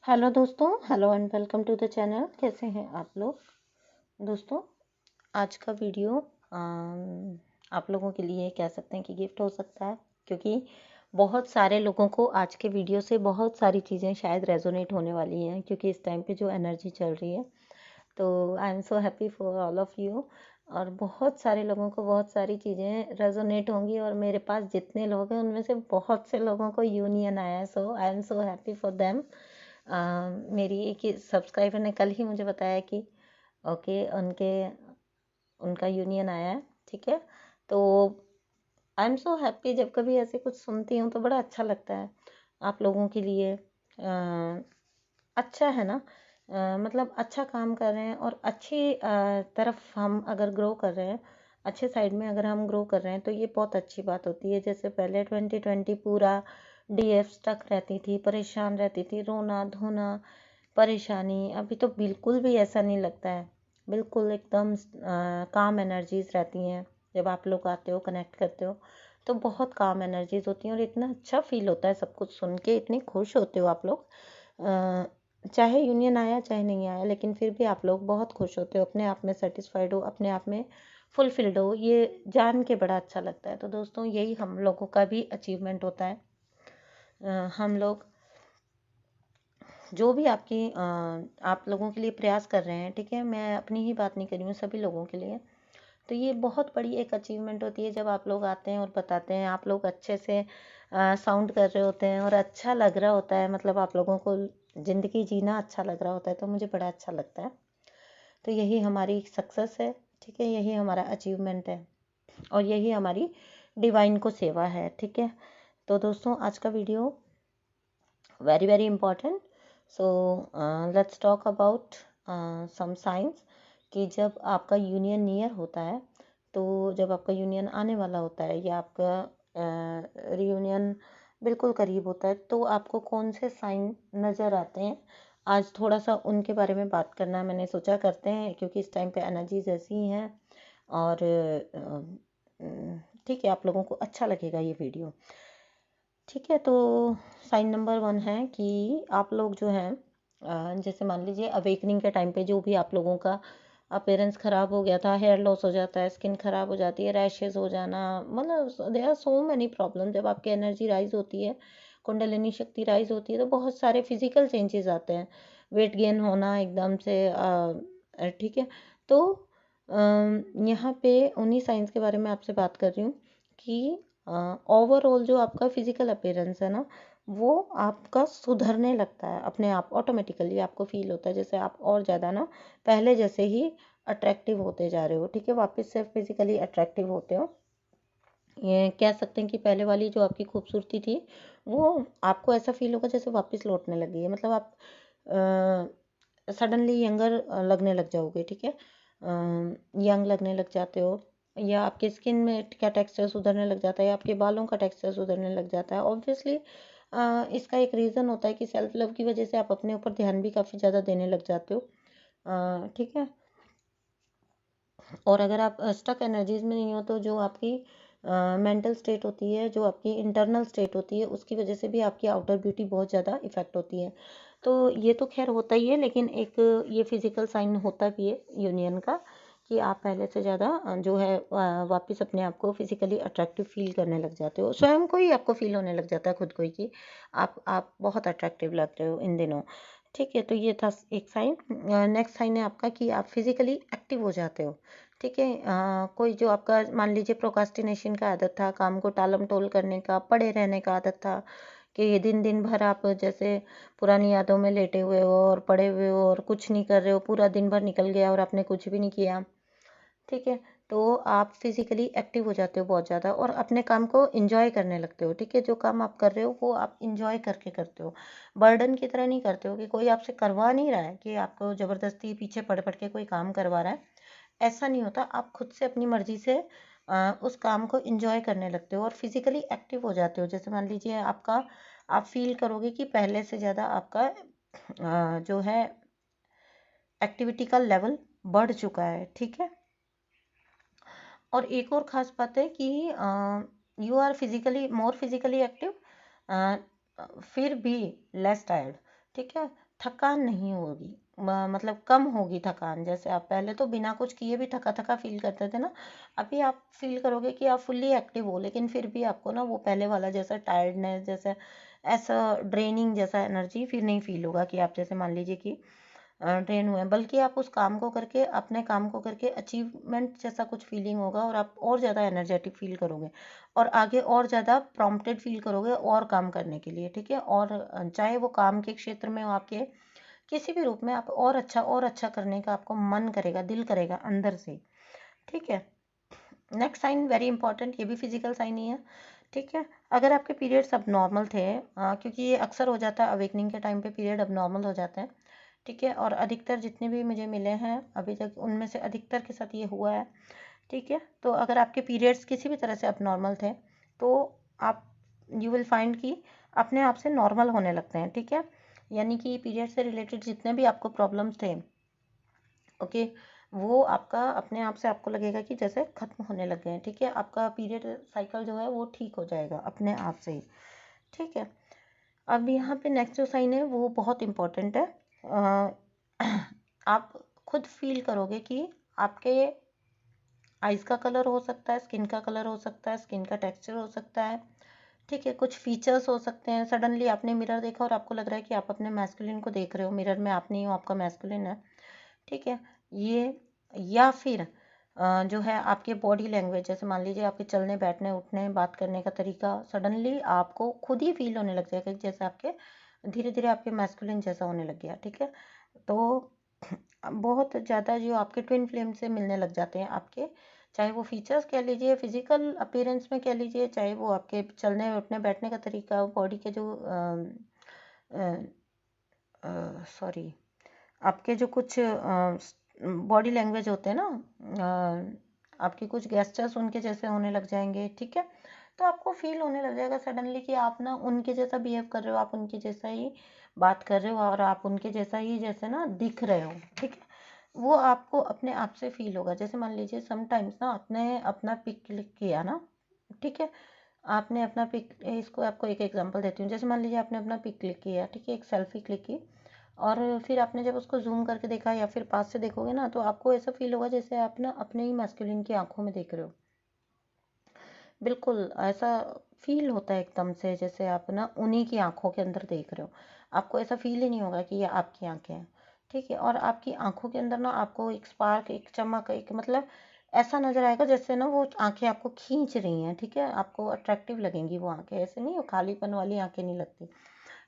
Hello दोस्तों, hello and welcome to the channel. कैसे हैं आप लोग दोस्तों? आज का वीडियो आप लोगों के लिए कह सकते हैं कि गिफ्ट हो सकता है, क्योंकि बहुत सारे लोगों को आज के वीडियो से बहुत सारी चीज़ें शायद रेजोनेट होने वाली हैं, क्योंकि इस टाइम पे जो एनर्जी चल रही है। तो आई am so happy for all of you. और बहुत सारे लोगों को बहुत सारी चीज़ें रेजोनेट होंगी, और मेरे पास जितने लोग हैं उनमें से बहुत से लोगों को यूनियन आया है। So I am so happy for them. मेरी एक सब्सक्राइबर ने कल ही मुझे बताया कि ओके उनका यूनियन आया है। ठीक है, तो आई एम सो हैप्पी। जब कभी ऐसे कुछ सुनती हूँ तो बड़ा अच्छा लगता है आप लोगों के लिए। अच्छा है ना। मतलब अच्छा काम कर रहे हैं और अच्छी तरफ हम अगर ग्रो कर रहे हैं, अच्छे साइड में अगर हम ग्रो कर रहे हैं, तो ये बहुत अच्छी बात होती है। जैसे पहले 2020 पूरा डीएफ स्टक रहती थी, परेशान रहती थी, रोना धोना परेशानी। अभी तो बिल्कुल भी ऐसा नहीं लगता है, बिल्कुल एकदम काम एनर्जीज रहती हैं। जब आप लोग आते हो, कनेक्ट करते हो, तो बहुत काम एनर्जीज होती हैं और इतना अच्छा फील होता है सब कुछ सुन के। इतने खुश होते हो आप लोग। चाहे यूनियन आया चाहे नहीं आया, लेकिन फिर भी आप लोग बहुत खुश होते हो, अपने आप में सेटिस्फाइड हो, अपने आप में फुलफिल्ड हो। ये जान के बड़ा अच्छा लगता है। तो दोस्तों, यही हम लोगों का भी अचीवमेंट होता है। हम लोग जो भी आप लोगों के लिए प्रयास कर रहे हैं, ठीक है, मैं अपनी ही बात नहीं कर रही हूँ, सभी लोगों के लिए। तो ये बहुत बड़ी एक अचीवमेंट होती है जब आप लोग आते हैं और बताते हैं। आप लोग अच्छे से साउंड कर रहे होते हैं और अच्छा लग रहा होता है, मतलब आप लोगों को ज़िंदगी जीना अच्छा लग रहा होता है, तो मुझे बड़ा अच्छा लगता है। तो यही हमारी सक्सेस है, ठीक है, यही हमारा अचीवमेंट है और यही हमारी डिवाइन को सेवा है। ठीक है, तो दोस्तों, आज का video very very important. So let's talk about some science कि जब आपका यूनियन नियर होता है, तो जब आपका यूनियन आने वाला होता है या आपका रियूनियन बिल्कुल करीब होता है, तो आपको कौन से साइन नज़र आते हैं। आज थोड़ा सा उनके बारे में बात करना मैंने सोचा करते हैं, क्योंकि इस टाइम पे एनर्जीज ऐसी ही हैं। और ठीक है, आप लोगों को अच्छा लगेगा ये वीडियो। ठीक है, तो साइन नंबर 1 है कि आप लोग जो हैं, जैसे मान लीजिए अवेकनिंग के टाइम पे जो भी आप लोगों का अपीयरेंस ख़राब हो गया था, हेयर लॉस हो जाता है, स्किन ख़राब हो जाती है, रैशेस हो जाना, मतलब there are so many problem. जब आपकी एनर्जी राइज होती है, कुंडलिनी शक्ति राइज होती है, तो बहुत सारे फिजिकल चेंजेस आते हैं। वेट गेन होना एकदम से, ठीक है। तो यहाँ पे उन्हीं साइंस के बारे में आपसे बात कर रही हूँ कि ओवरऑल जो आपका फिजिकल अपीयरेंस है ना, वो आपका सुधरने लगता है अपने आप। ऑटोमेटिकली आपको फील होता है जैसे आप और ज़्यादा ना पहले जैसे ही अट्रैक्टिव होते जा रहे हो। ठीक है, वापस से फिजिकली अट्रैक्टिव होते हो। ये कह सकते हैं कि पहले वाली जो आपकी खूबसूरती थी, वो आपको ऐसा फील होगा जैसे वापस लौटने लगी है। मतलब आप सडनली यंगर लगने लग जाओगे। ठीक है, यंग लगने लग जाते हो, या आपके स्किन में क्या टेक्सचर सुधरने लग जाता है, या आपके बालों का टेक्सचर सुधरने लग जाता है। ऑब्वियसली इसका एक रीज़न होता है कि सेल्फ लव की वजह से आप अपने ऊपर ध्यान भी काफ़ी ज़्यादा देने लग जाते हो। ठीक है, और अगर आप स्टक एनर्जीज में नहीं हो, तो जो आपकी मेंटल स्टेट होती है, जो आपकी इंटरनल स्टेट होती है, उसकी वजह से भी आपकी आउटर ब्यूटी बहुत ज़्यादा इफ़ेक्ट होती है। तो ये तो खैर होता ही है, लेकिन एक ये फिजिकल साइन होता भी है यूनियन का कि आप पहले से ज़्यादा जो है वापस अपने आप को फिजिकली अट्रैक्टिव फील करने लग जाते हो। स्वयं को ही आपको फील होने लग जाता है, खुद को ही, कि आप बहुत अट्रैक्टिव लग रहे हो इन दिनों। ठीक है, तो ये था एक साइन। नेक्स्ट साइन है आपका कि आप फिजिकली एक्टिव हो जाते हो। ठीक है, कोई जो आपका मान लीजिए प्रोकास्टिनेशन का आदत था, काम को टालम टोल करने का, पड़े रहने का आदत था, कि दिन दिन भर आप जैसे पुरानी यादों में लेटे हुए हो और पड़े हुए हो और कुछ नहीं कर रहे हो, पूरा दिन भर निकल गया और आपने कुछ भी नहीं किया। ठीक है, तो आप फिजिकली एक्टिव हो जाते हो बहुत ज़्यादा और अपने काम को इंजॉय करने लगते हो। ठीक है, जो काम आप कर रहे हो वो आप इंजॉय करके करते हो, बर्डन की तरह नहीं करते हो कि कोई आपसे करवा नहीं रहा है, कि आपको ज़बरदस्ती पीछे पड़ पड़ के कोई काम करवा रहा है। ऐसा नहीं होता, आप खुद से अपनी मर्जी से उस काम को इंजॉय करने लगते हो और फिजिकली एक्टिव हो जाते हो। जैसे मान लीजिए आप फील करोगे कि पहले से ज़्यादा आपका जो है एक्टिविटी का लेवल बढ़ चुका है। ठीक है, और एक और ख़ास बात है कि यू आर फिजिकली एक्टिव, फिर भी लेस टायर्ड। ठीक है, थकान नहीं होगी, मतलब कम होगी थकान। जैसे आप पहले तो बिना कुछ किए भी थका थका फील करते थे ना, अभी आप फील करोगे कि आप फुल्ली एक्टिव हो, लेकिन फिर भी आपको ना वो पहले वाला जैसा टायर्डनेस, जैसा ऐसा ड्रेनिंग जैसा एनर्जी फिर नहीं फील होगा कि आप जैसे मान लीजिए कि ड्रेन हुए हैं, बल्कि आप उस काम को करके, अपने काम को करके अचीवमेंट जैसा कुछ फीलिंग होगा, और आप और ज़्यादा एनर्जेटिक फील करोगे, और आगे और ज़्यादा प्रॉम्प्टेड फील करोगे और काम करने के लिए, ठीक है। और चाहे वो काम के क्षेत्र में हो, आपके किसी भी रूप में, आप और अच्छा करने का आपको मन करेगा, दिल करेगा अंदर से, ठीक है। नेक्स्ट साइन वेरी इंपॉर्टेंट, ये भी फिजिकल साइन ही है, ठीक है। अगर आपके पीरियड्स अब नॉर्मल थे, क्योंकि ये अक्सर हो जाता है अवेकनिंग के टाइम पे, पीरियड अब नॉर्मल हो जाते हैं, ठीक है। और अधिकतर जितने भी मुझे मिले हैं अभी तक, उनमें से अधिकतर के साथ ये हुआ है, ठीक है। तो अगर आपके पीरियड्स किसी भी तरह से अब नॉर्मल थे, तो आप यू विल फाइंड कि अपने आप से नॉर्मल होने लगते हैं, ठीक है। यानी कि पीरियड से रिलेटेड जितने भी आपको प्रॉब्लम्स थे, ओके, वो आपका अपने आप से आपको लगेगा कि जैसे खत्म होने लग गए हैं, ठीक है। आपका पीरियड साइकिल जो है वो ठीक हो जाएगा अपने आप से ही, ठीक है। अब यहाँ पे नेक्स्ट जो साइन है वो बहुत इम्पोर्टेंट है। आप खुद फील करोगे कि आपके आइज़ का कलर हो सकता है, स्किन का कलर हो सकता है, स्किन का टेक्सचर हो सकता है, ठीक है। कुछ फीचर्स हो सकते हैं, सडनली आपने मिरर देखा और आपको लग रहा है कि आप अपने मैस्कुलिन को देख रहे हो, मिरर में आप नहीं हो, आपका मैस्कुलिन है, ठीक है। ये, या फिर जो है आपके बॉडी लैंग्वेज, जैसे मान लीजिए आपके चलने बैठने उठने बात करने का तरीका, सडनली आपको खुद ही फील होने लग जाएगा कि जैसे आपके धीरे धीरे आपके मैस्कुलिन जैसा होने लग गया, ठीक है। तो बहुत ज़्यादा जो आपके ट्विन फ्लेम से मिलने लग जाते हैं आपके, चाहे वो फीचर्स कह लीजिए, फिजिकल अपीयरेंस में कह लीजिए, चाहे वो आपके चलने उठने बैठने का तरीका, बॉडी के जो सॉरी, आपके जो कुछ बॉडी लैंग्वेज होते हैं ना, आपके कुछ गेस्चर्स उनके जैसे होने लग जाएंगे, ठीक है। तो आपको फील होने लग जाएगा सडनली कि आप ना उनके जैसा बिहेव कर रहे हो, आप उनके जैसा ही बात कर रहे हो, और आप उनके जैसा ही जैसे ना दिख रहे हो, ठीक है। वो आपको अपने आप से फील होगा। जैसे मान लीजिए समटाइम्स ना आपने अपना पिक क्लिक किया ना, ठीक है। आपने अपना पिक, इसको आपको एक एग्जांपल देती हूँ। जैसे मान लीजिए आपने अपना पिक क्लिक किया, ठीक है, एक सेल्फी क्लिक की, और फिर आपने जब उसको जूम करके देखा या फिर पास से देखोगे ना, तो आपको ऐसा फील होगा जैसे आप ना अपने ही मैस्कुलिन की आंखों में देख रहे हो। बिल्कुल ऐसा फील होता है एकदम से, जैसे आप ना उन्हीं की आंखों के अंदर देख रहे हो। आपको ऐसा फील ही नहीं होगा कि ये आपकी आंखें हैं, ठीक है। और आपकी आंखों के अंदर ना आपको एक स्पार्क, एक चमक, एक मतलब ऐसा नजर आएगा जैसे ना वो आंखें आपको खींच रही हैं, ठीक है। आपको अट्रैक्टिव लगेंगी वो आंखें, ऐसे नहीं, वो खालीपन वाली आंखें नहीं लगती,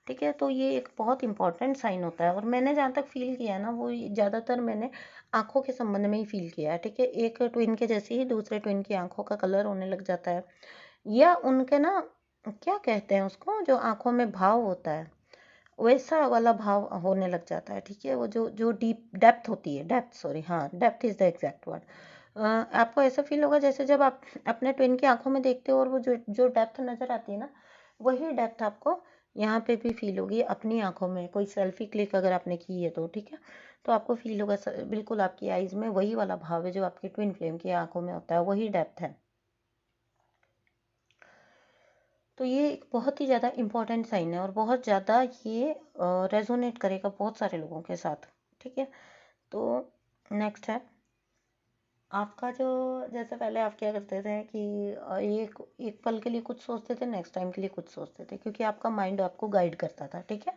ठीक है। तो ये एक बहुत इंपॉर्टेंट साइन होता है, और मैंने जहाँ तक फील किया है ना, वो ज़्यादातर मैंने आंखों के संबंध में ही फील किया है, ठीक है। एक ट्विन के जैसे ही दूसरे ट्विन की आंखों का कलर होने लग जाता है, या उनके ना, क्या कहते हैं उसको, जो आंखों में भाव होता है, वैसा वाला भाव होने लग जाता है, ठीक है। वो जो जो डीप डेप्थ होती है, डेप्थ, सॉरी, हाँ, depth is the exact word. आपको ऐसा फील होगा जैसे जब आप अपने ट्विन की आंखों में देखते हो, और वो जो जो डेप्थ नजर आती है ना, वही डेप्थ आपको यहाँ पे भी फील होगी अपनी आंखों में। कोई सेल्फी क्लिक अगर आपने की है तो, ठीक है, तो आपको फील होगा बिल्कुल आपकी आईज में वही वाला भाव है जो आपकी ट्विन फ्लेम की आंखों में होता है, वही डेप्थ है। तो ये एक बहुत ही ज़्यादा इम्पोर्टेंट साइन है, और बहुत ज़्यादा ये रेजोनेट करेगा बहुत सारे लोगों के साथ, ठीक है। तो नेक्स्ट है आपका जो, जैसे पहले आप क्या करते थे कि एक एक पल के लिए कुछ सोचते थे, नेक्स्ट टाइम के लिए कुछ सोचते थे, क्योंकि आपका माइंड आपको गाइड करता था, ठीक है।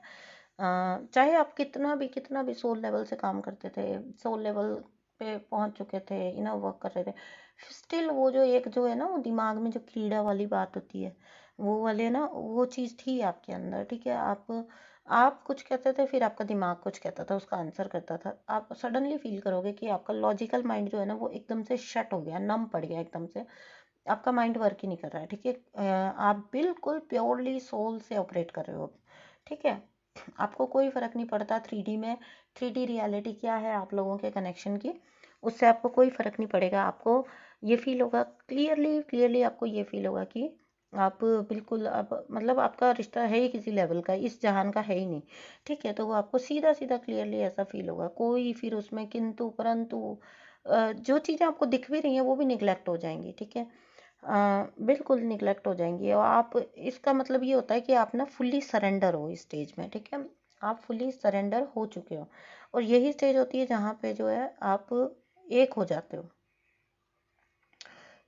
चाहे आप कितना भी सोल लेवल से काम करते थे, सोल लेवल पे पहुंच चुके थे, इनर वर्क कर रहे थे, स्टिल वो जो एक जो है ना, वो दिमाग में जो कीड़ा वाली बात होती है, वो वाले ना, वो चीज़ थी आपके अंदर, ठीक है। आप कुछ कहते थे, फिर आपका दिमाग कुछ कहता था, उसका आंसर करता था। आप सडनली फील करोगे कि आपका लॉजिकल माइंड जो है ना, वो एकदम से शट हो गया, नम पड़ गया एकदम से, आपका माइंड वर्क ही नहीं कर रहा है, ठीक है। आप बिल्कुल प्योरली सोल से ऑपरेट कर रहे हो, ठीक है। आपको कोई फर्क नहीं पड़ता 3D में, 3D रियलिटी क्या है आप लोगों के कनेक्शन की, उससे आपको कोई फर्क नहीं पड़ेगा। आपको ये फील होगा, क्लियरली क्लियरली आपको ये फील होगा कि आप बिल्कुल, अब मतलब आपका रिश्ता है ही किसी लेवल का, इस जहान का है ही नहीं, ठीक है। तो वो आपको सीधा सीधा क्लियरली ऐसा फील होगा, कोई फिर उसमें किंतु परंतु, जो चीज़ें आपको दिख भी रही हैं वो भी निगलेक्ट हो जाएंगी, ठीक है। बिल्कुल निगलेक्ट हो जाएंगी, और आप, इसका मतलब ये होता है कि आप ना फुल्ली सरेंडर हो इस स्टेज में, ठीक है। आप फुली सरेंडर हो चुके हो। और यही स्टेज होती है जहाँ पे जो है आप एक हो जाते हो,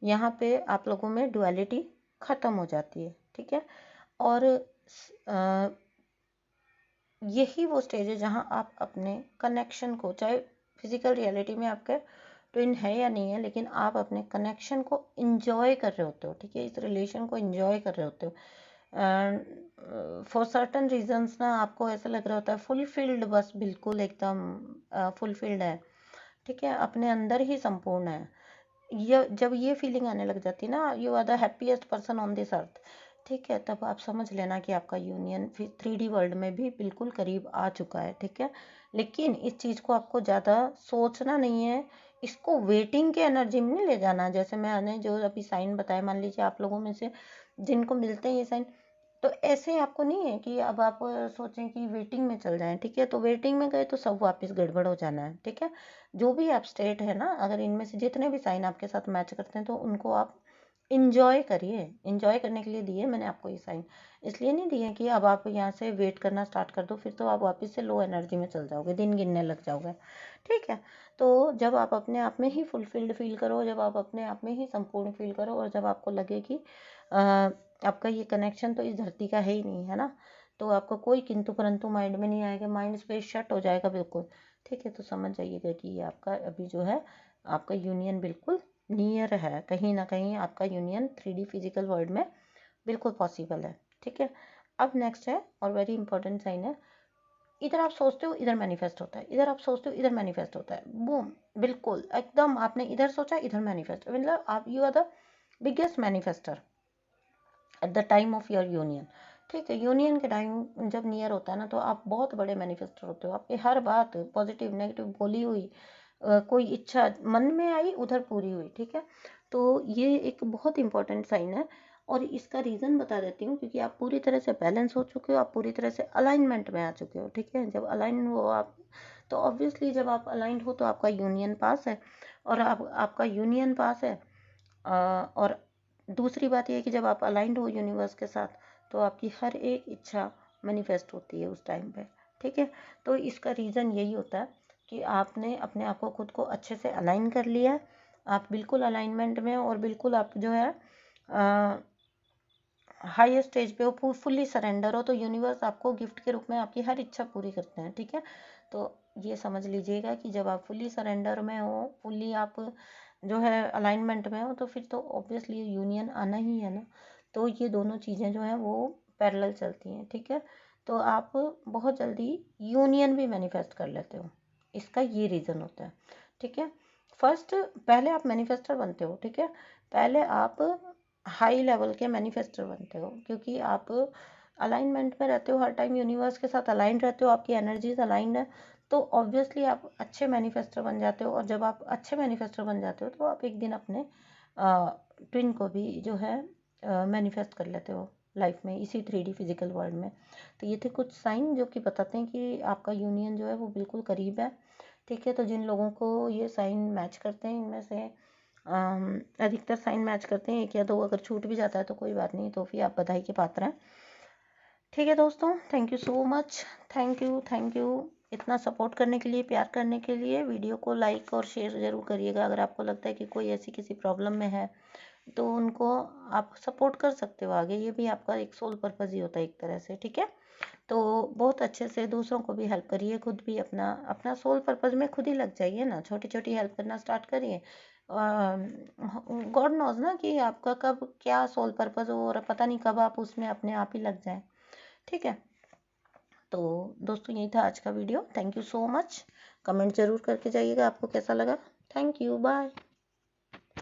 यहाँ पे आप लोगों में डुअलिटी खत्म हो जाती है, ठीक है। और यही वो स्टेज है जहाँ आप अपने कनेक्शन को, चाहे फिजिकल रियलिटी में आपके ट्विन है या नहीं है, लेकिन आप अपने कनेक्शन को इंजॉय कर रहे होते हो, ठीक है, इस रिलेशन को इंजॉय कर रहे होते हो। फॉर सर्टन रीजंस ना आपको ऐसा लग रहा होता है फुलफिल्ड, बस बिल्कुल एकदम फुलफिल्ड है, ठीक है, अपने अंदर ही संपूर्ण है। ये जब ये फीलिंग आने लग जाती है ना, you are the happiest person on this earth, ठीक है, तब आप समझ लेना कि आपका यूनियन फिर 3D वर्ल्ड में भी बिल्कुल करीब आ चुका है, ठीक है। लेकिन इस चीज़ को आपको ज़्यादा सोचना नहीं है, इसको वेटिंग के एनर्जी में नहीं ले जाना। जैसे मैंने जो अभी साइन बताया, मान लीजिए आप लोगों में से जिनको मिलते हैं ये साइन, तो ऐसे आपको नहीं है कि अब आप सोचें कि वेटिंग में चल जाएं, ठीक है, तो वेटिंग में गए तो सब वापस गड़बड़ हो जाना है, ठीक है। जो भी आप स्टेट है ना, अगर इनमें से जितने भी साइन आपके साथ मैच करते हैं तो उनको आप इंजॉय करिए। इंजॉय करने के लिए दिए मैंने आपको ये साइन, इसलिए नहीं दिए कि अब आप यहाँ से वेट करना स्टार्ट कर दो, फिर तो आप वापस से लो एनर्जी में चल जाओगे, दिन गिनने लग जाओगे, ठीक है। तो जब आप अपने आप में ही फुलफिल्ड फील करो, जब आप अपने आप में ही संपूर्ण फील करो, और जब आपको लगे कि आपका ये कनेक्शन तो इस धरती का है ही नहीं, है ना, तो आपका कोई किंतु परंतु माइंड में नहीं आएगा, माइंड स्पेस शट हो जाएगा बिल्कुल, ठीक है। तो समझ जाइएगा कि ये आपका अभी जो है आपका यूनियन बिल्कुल नियर है, कहीं ना कहीं आपका यूनियन 3D फिजिकल वर्ल्ड में बिल्कुल पॉसिबल है, ठीक है। अब नेक्स्ट है और वेरी इंपॉर्टेंट साइन है, इधर आप सोचते हो इधर मैनिफेस्ट होता है, इधर आप सोचते हो इधर मैनिफेस्ट होता है, बूम, बिल्कुल एकदम आपने इधर सोचा इधर मैनिफेस्ट, मतलब आप you are the biggest manifester at the time of your union, ठीक है। यूनियन के टाइम जब नियर होता है ना, तो आप बहुत बड़े मैनिफेस्टर होते हो, आपकी हर बात पॉजिटिव नेगेटिव बोली हुई कोई इच्छा मन में आई उधर पूरी हुई, ठीक है। तो ये एक बहुत इंपॉर्टेंट साइन है, और इसका रीज़न बता देती हूँ, क्योंकि आप पूरी तरह से बैलेंस हो चुके हो, आप पूरी तरह से अलाइनमेंट में आ चुके हो, ठीक है। जब अलाइन हो आप, तो ऑब्वियसली जब आप अलाइंड हो तो आपका यूनियन पास है, और आपका यूनियन पास है। और दूसरी बात यह है कि जब आप अलाइंड हो यूनिवर्स के साथ, तो आपकी हर एक इच्छा मैनिफेस्ट होती है उस टाइम पे, ठीक है। तो इसका रीज़न यही होता है कि आपने अपने आप को खुद को अच्छे से अलाइन कर लिया है, आप बिल्कुल अलाइनमेंट में हो, और बिल्कुल आप जो है हाई स्टेज पे हो, फुल्ली सरेंडर हो, तो यूनिवर्स आपको गिफ्ट के रूप में आपकी हर इच्छा पूरी करते हैं, ठीक है। तो ये समझ लीजिएगा कि जब आप फुल्ली सरेंडर में हो, फुल्ली आप जो है अलाइनमेंट में हो, तो फिर तो ऑब्वियसली यूनियन आना ही है ना। तो ये दोनों चीज़ें जो हैं वो पैरेलल चलती हैं, ठीक है। तो आप बहुत जल्दी यूनियन भी मैनिफेस्ट कर लेते हो, इसका ये रीज़न होता है, ठीक है। फर्स्ट पहले आप मैनिफेस्टर बनते हो, ठीक है, पहले आप हाई लेवल के मैनिफेस्टर बनते हो, क्योंकि आप अलाइनमेंट में रहते हो, हर टाइम यूनिवर्स के साथ अलाइन रहते हो, आपकी एनर्जीज अलाइंड है, तो ऑब्वियसली आप अच्छे मैनिफेस्टर बन जाते हो। और जब आप अच्छे मैनिफेस्टर बन जाते हो तो आप एक दिन अपने ट्विन को भी जो है मैनिफेस्ट कर लेते हो लाइफ में, इसी 3D फिजिकल वर्ल्ड में। तो ये थे कुछ साइन जो कि बताते हैं कि आपका यूनियन जो है वो बिल्कुल करीब है, ठीक है। तो जिन लोगों को ये साइन मैच करते हैं, इनमें से अधिकतर साइन मैच करते हैं, एक या दो अगर छूट भी जाता है तो कोई बात नहीं, तो फिर आप बधाई के पात्र हैं, ठीक है दोस्तों। Thank you so much, thank you इतना सपोर्ट करने के लिए, प्यार करने के लिए। वीडियो को लाइक और शेयर ज़रूर करिएगा, अगर आपको लगता है कि कोई ऐसी किसी प्रॉब्लम में है तो उनको आप सपोर्ट कर सकते हो आगे, ये भी आपका एक सोल पर्पज़ ही होता है एक तरह से, ठीक है। तो बहुत अच्छे से दूसरों को भी हेल्प करिए, खुद भी अपना अपना सोल पर्पज़ में खुद ही लग जाइए ना, छोटी छोटी हेल्प करना स्टार्ट करिए। गॉड नोज ना कि आपका कब क्या सोल पर्पज़ हो, और पता नहीं कब आप उसमें अपने आप ही लग जाएं, ठीक है। तो दोस्तों यही था आज का video, thank you so much. Comment ज़रूर करके जाइएगा आपको कैसा लगा। Thank you, bye.